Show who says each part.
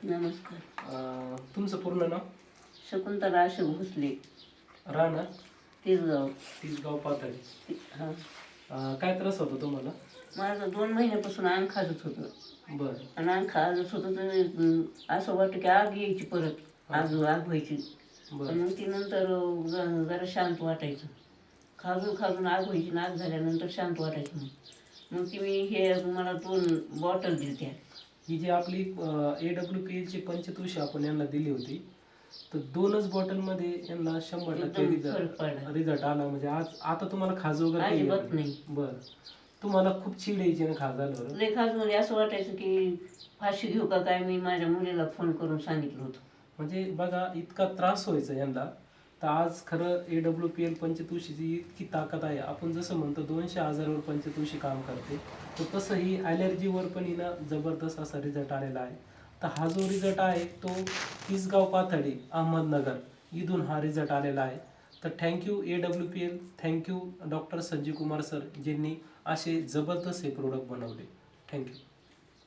Speaker 1: नमस्कार.
Speaker 2: तुमचं पूर्ण नाव?
Speaker 1: शकुंतला अशोक भोसले,
Speaker 2: राहणार
Speaker 1: तिसगाव.
Speaker 2: तिसगाव पाथर्डी.
Speaker 1: हा,
Speaker 2: काय त्रास होता तुम्हाला?
Speaker 1: माझं 2 महिन्यापासून अंग खाजत होतं
Speaker 2: बरं.
Speaker 1: आणि अंग खाजत होतं तर असं वाटतं की आग यायची, परत आग व्हायची.
Speaker 2: बरं.
Speaker 1: मग ती नंतर जरा शांत वाटायचं. खाजून खाजून आग व्हायची, आग झाल्यानंतर शांत वाटायचं. मग ती मी हे मला 2 बॉटल दिल्या.
Speaker 2: ही जी आपली AWPL ची पंचतुशी आपण यांना दिली होती, तर 2च बॉटलमध्ये यांना 100%
Speaker 1: एकदम फरक पडला.
Speaker 2: रिझल्ट आला. म्हणजे आज आता तुम्हाला खाज वगैरे काही येत
Speaker 1: अजिबात नाही.
Speaker 2: बरं. तुम्हाला खूप चीड यायची ना खाज आल्यावर?
Speaker 1: लय खाज म्हणजे असं वाटायचं की फाशी घेऊ का काय. मी माझ्या मुलीला फोन करून सांगितलं होतं.
Speaker 2: म्हणजे बघा, इतका त्रास व्हायचा यांना, तर आज खरं AWPL पंचतुशीची इतकी ताकद आहे. आपण जसं म्हणतो 200,000वर पंचतुशी काम करते, तर तसं ही ॲलर्जीवर पण हिनं जबरदस्त असा रिझल्ट आलेला आहे. तर हा जो रिझल्ट आहे तो तिसगाव पाथर्डी, अहमदनगर इथून हा रिझल्ट आलेला आहे. तर thank you AWPL, thank you doctor Sanjeev Kumar sir, ज्यांनी असे जबरदस्त हे प्रोडक्ट बनवले. थँक्यू.